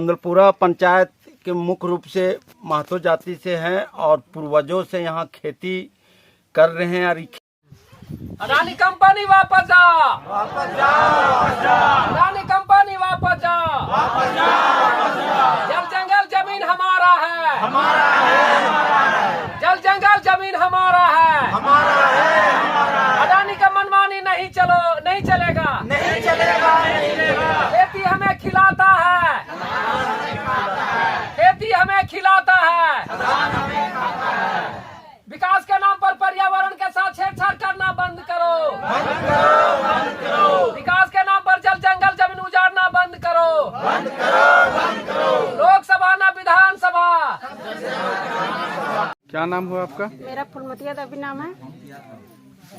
गंदलपुरा पंचायत के मुख्य रूप से महतो जाति से हैं और पूर्वजों से यहाँ खेती कर रहे हैं। अडानी कंपनी वापस जाओ, वापस जाओ, अडानी कंपनी वापस जाओ, वापस जाओ। जल जंगल जमीन हमारा है, हमारा है, हमारा है। जल जंगल जमीन हमारा है, हमारा है, हमारा है। अडानी का मनमानी नहीं चलेगा, नहीं चलेगा, नहीं चलेगा। खेती हमें खिलाता है, खेती हमें खिलाता है। विकास के नाम पर पर्यावरण के साथ छेड़छाड़ करना बंद करो, बंद करो, बंद करो। विकास के नाम पर जल जंगल जमीन उजाड़ना बंद करो, बंद करो, बंद करो। लोकसभा न विधानसभा। क्या नाम हुआ आपका? मेरा फुलमतिया देवी नाम है।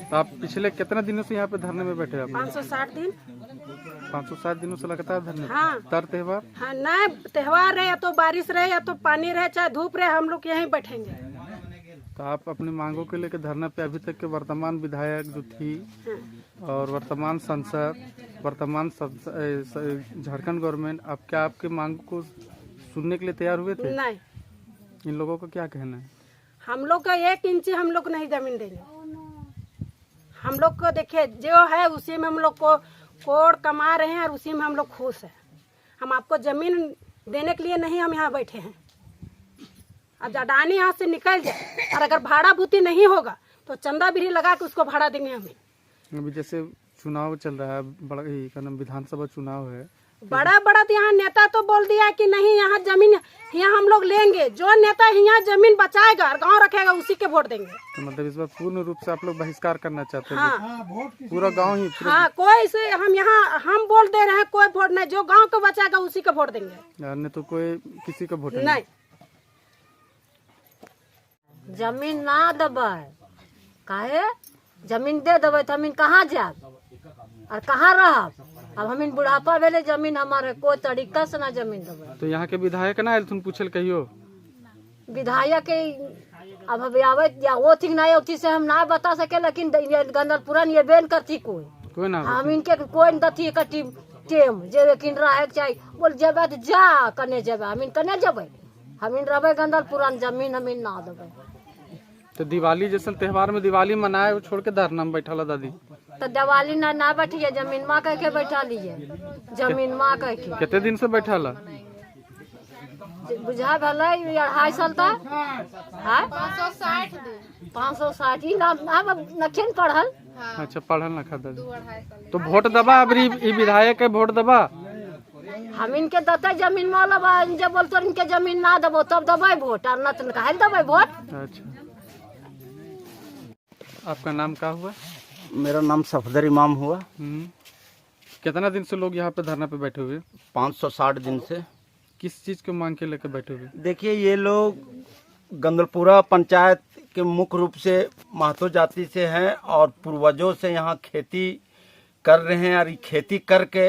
तो आप पिछले कितने दिनों से यहाँ पे धरने में बैठे आप? 560 दिन। 560 दिनों से लगातार धरने? हाँ। तर त्योहार? हाँ, न त्योहार रहे या तो बारिश रहे या तो पानी रहे चाहे धूप रहे, हम लोग यहीं बैठेंगे। तो आप अपनी मांगों के लेकर धरना पे अभी तक के वर्तमान विधायक जो थी और वर्तमान सांसद, वर्तमान झारखंड गवर्नमेंट, आप क्या आपके मांग को सुनने के लिए तैयार हुए थे? नहीं। इन लोगों का क्या कहना है? हम लोग का 1 इंच हम लोग नहीं जमीन देंगे। हम लोग को देखिए जो है उसी में हम लोग को कोड़ कमा रहे हैं और उसी में हम लोग खुश हैं। हम आपको जमीन देने के लिए नहीं हम यहाँ बैठे हैं। अब अडानी यहाँ से निकल जाए और अगर भाड़ा भूती नहीं होगा तो चंदा बिरही लगा के उसको भाड़ा देंगे हमें। अभी जैसे चुनाव चल रहा है, बड़ा विधानसभा चुनाव है, बड़ा बड़ा यहाँ नेता तो बोल दिया कि नहीं यहाँ जमीन यहाँ हम लोग लेंगे। जो नेता यहाँ जमीन बचाएगा और गाँव रखेगा उसी के वोट देंगे। तो मतलब इस बार पूर्ण रूप से आप लोग बहिष्कार करना चाहते हैं? हाँ, पूरा गांव ही? हाँ, कोई से हम बोल दे रहे हैं, कोई वोट नहीं। जो गांव को बचाएगा उसी का वोट देंगे, नहीं तो कोई किसी का वोट नहीं। जमीन ना दबे काहे? जमीन दे देवे तो हमीन कहाँ जाब और कहाँ रहब? अब हमीन बुढ़ापा वेले जमीन हमारे कोई तरीका से ना जमीन देवे। तो यहाँ के विधायक ना तुम पूछल कहियो? विधायक के अब अभी आवे या वो थी ना उठी से हम ना बता सके, लेकिन गंदलपुरा ये बेन करती कोई ना हम इनके कोई दथी कटी टेम जे किन रहे चाहिए बोल जेबे तो जा कने जेबे, हमीन कने जेबे? हमीन रहे गंदलपुरा जमीन हमीन ना देवे। तो दिवाली जैसे त्योहार में दिवाली मनाए वो छोड़ के धरना में बैठा दादी? तो दिवाली ना बैठिए, जमीन माँ कह के बैठा लीजिए, जमीन माँ कह के। कितने दिन से बैठा ला? बुझा भले 2.5 साल तक। 560 नखिन पढ़ल। अच्छा, पढ़ल ना खाता। तो वोट दबा अबरी ई विधायक के वोट दबा? हम इनके दते जमीन वाला जब बोलते इनके जमीन ना दबो तब दबाई वोट, और न तो काहे दबाई वोट। अच्छा, आपका नाम क्या हुआ? मेरा नाम सफदर इमाम हुआ। कितना दिन से लोग यहाँ पे धरना पे बैठे हुए? 560 दिन से। किस चीज को मांग के लेकर बैठे हुए? देखिए, ये लोग गंदलपुरा पंचायत के मुख्य रूप से महतो जाति से हैं और पूर्वजों से यहाँ खेती कर रहे हैं और खेती करके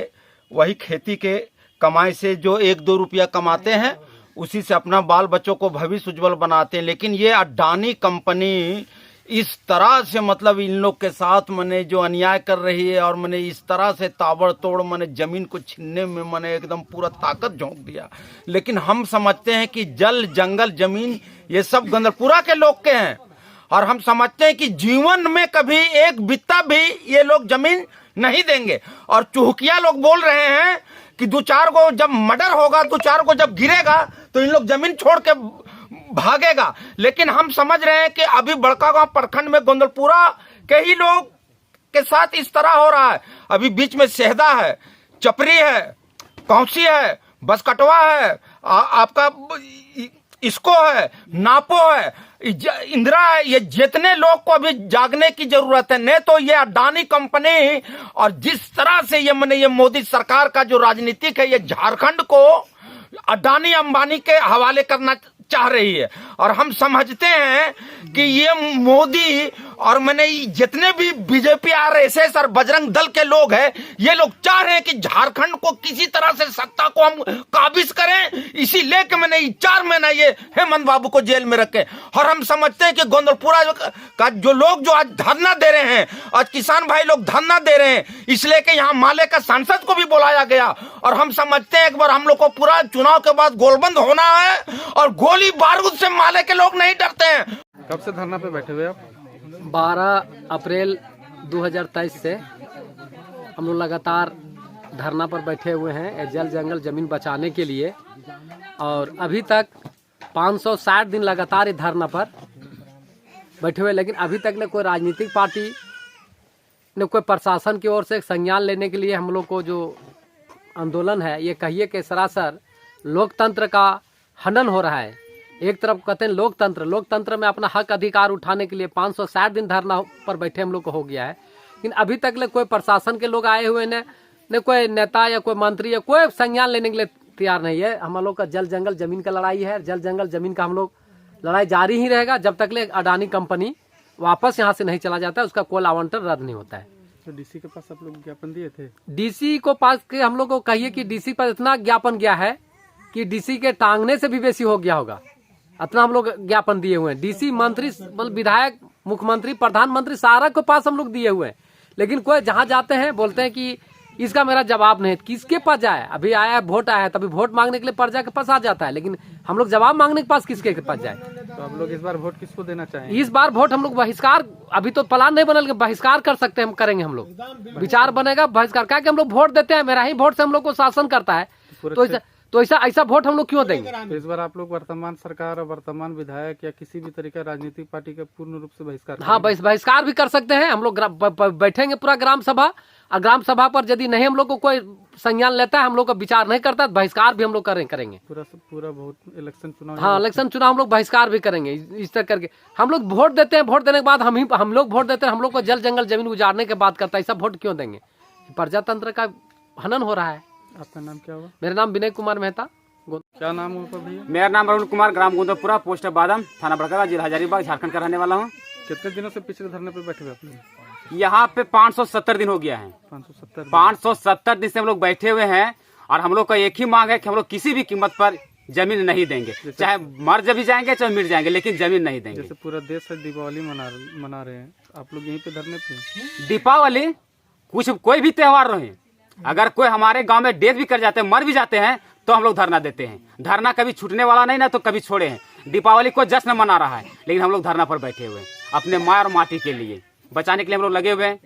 वही खेती के कमाई से जो 1-2 रुपया कमाते हैं उसी से अपना बाल बच्चों को भविष्य उज्जवल बनाते हैं। लेकिन ये अडानी कंपनी इस तरह से मतलब इन लोग के साथ मने जो अन्याय कर रही है और मने इस तरह से ताबड़तोड़ मने जमीन को छीनने में मने एकदम पूरा ताकत झोंक दिया। लेकिन हम समझते हैं कि जल जंगल जमीन ये सब गंदलपुरा के लोग के हैं और हम समझते हैं कि जीवन में कभी एक बित्ता भी ये लोग जमीन नहीं देंगे। और चुहकिया लोग बोल रहे हैं कि 2-4 को जब मर्डर होगा, 2-4 को जब गिरेगा तो इन लोग जमीन छोड़ के भागेगा। लेकिन हम समझ रहे हैं कि अभी बड़कागांव प्रखंड में गंदलपुरा के ही लोग के साथ इस तरह हो रहा है। अभी बीच में सेहदा है, चपरी है, कौसी है, बसकटवा है, आपका इसको है, नापो है, इंदिरा है। ये जितने लोग को अभी जागने की जरूरत है। नहीं तो ये अडानी कंपनी और जिस तरह से ये मोदी सरकार का जो राजनीतिक है ये झारखंड को अडानी अंबानी के हवाले करना चाह रही है। और हम समझते हैं कि ये मोदी और मैंने जितने भी बीजेपी आरएसएस और बजरंग दल के लोग हैं, ये लोग चाह रहे हैं कि झारखंड को किसी तरह से सत्ता को हम काबिज करें। इसी लेके मैंने 4 महीना ये हेमंत बाबू को जेल में रखे। और हम समझते हैं कि गोंदलपुरा का जो लोग जो आज धरना दे रहे हैं, आज किसान भाई लोग धरना दे रहे हैं, इसलिए कि यहाँ माले का सांसद को भी बुलाया गया। और हम समझते हैं एक बार हम लोग को पूरा चुनाव के बाद गोलबंद होना है, और गोली बारूद से माले के लोग नहीं डरते हैं। कब से धरना पे बैठे हुए आप? 12 अप्रैल 2023 से हम लोग लगातार धरना पर बैठे हुए हैं जल जंगल जमीन बचाने के लिए। और अभी तक 560 दिन लगातार इस धरना पर बैठे हुए, लेकिन अभी तक न कोई राजनीतिक पार्टी न कोई प्रशासन की ओर से संज्ञान लेने के लिए हम लोग को जो आंदोलन है, ये कहिए कि सरासर लोकतंत्र का हनन हो रहा है। एक तरफ कहते हैं लोकतंत्र में अपना हक अधिकार उठाने के लिए 560 दिन धरना पर बैठे हम लोग को हो गया है, लेकिन अभी तक ले कोई प्रशासन के लोग आए हुए न कोई नेता या कोई मंत्री या कोई संज्ञान लेने के लिए तैयार नहीं है। हम लोग का जल जंगल जमीन का लड़ाई है, जल जंगल जमीन का हम लोग लड़ाई जारी ही रहेगा जब तक ले अडानी कंपनी वापस यहाँ से नहीं चला जाता है, उसका कोल आवंटन रद्द नहीं होता है। तो डीसी के पास आप लोग ज्ञापन दिए थे? डीसी को पास के हम लोग को कहिए कि डीसी पर इतना ज्ञापन गया है कि डीसी के टांगने से भी बेसी हो गया होगा, इतना हम लोग ज्ञापन दिए हुए हैं। डीसी, मंत्री, विधायक, मुख्यमंत्री, प्रधानमंत्री सारा के पास हम लोग दिए हुए हैं, लेकिन कोई जहां जाते हैं बोलते हैं कि इसका मेरा जवाब नहीं है। किसके पास जाए? अभी आया है, वोट आया है, तभी वोट मांगने के लिए प्रजा के पास आ जाता है, लेकिन हम लोग जवाब मांगने के पास किसके के पास जाए? तो आप लोग इस बार वोट किसको देना चाहेंगे? इस बार वोट हम लोग बहिष्कार, अभी तो प्लान नहीं बनल, बहिष्कार कर सकते हैं, हम करेंगे, हम लोग विचार बनेगा बहिष्कार। क्या कि हम लोग वोट देते हैं, मेरा ही वोट से हम लोग को शासन करता है, तो ऐसा वोट हम लोग क्यों देंगे? तो इस बार आप लोग वर्तमान सरकार और वर्तमान विधायक या किसी भी तरीके राजनीतिक पार्टी का पूर्ण रूप से बहिष्कार? हाँ, बहिष्कार भी कर सकते हैं हम लोग। बैठेंगे पूरा ग्राम सभा, और ग्राम सभा पर यदि नहीं हम लोग को कोई संज्ञान लेता है, हम लोग का विचार नहीं करता, बहिष्कार भी हम लोग करेंगे। पूरा बहुत इलेक्शन चुनाव? हाँ, इलेक्शन चुनाव हम लोग बहिष्कार भी करेंगे। इस तरह करके हम लोग वोट देते हैं, वोट देने के बाद हम लोग वोट देते हैं, हम लोग को जल जंगल जमीन उजाड़ने के बाद करता है, ऐसा वोट क्यों देंगे? प्रजातंत्र का हनन हो रहा है। आपका नाम क्या हुआ? मेरा नाम विनय कुमार मेहता। क्या नाम हुआ भैया? मेरा नाम अरुण कुमार, ग्राम गोंदपुरा, पोस्ट बादाम, थाना बड़का, जिला हजारीबाग, झारखंड का रहने वाला हूँ। कितने दिनों से पिछले धरने पे बैठे हुए आप लोग? यहाँ पे 570 दिन हो गया है। 570 दिन से हम लोग बैठे हुए हैं, और हम लोग का एक ही मांग है कि हम लोग किसी भी कीमत पर जमीन नहीं देंगे, चाहे मर जब भी जाएंगे चाहे मिट जाएंगे, लेकिन जमीन नहीं देंगे। जैसे पूरा देश से दीपावली मना रहे हैं, आप लोग यहीं पे धरने पे? दीपावली कोई भी त्योहार रहे, अगर कोई हमारे गांव में डेथ भी कर जाते हैं, मर भी जाते हैं, तो हम लोग धरना देते हैं। धरना कभी छूटने वाला नहीं, ना तो कभी छोड़े हैं। दीपावली को जश्न मना रहा है, लेकिन हम लोग धरना पर बैठे हुए हैं, अपने माँ और माटी के लिए बचाने के लिए हम लोग लगे हुए हैं।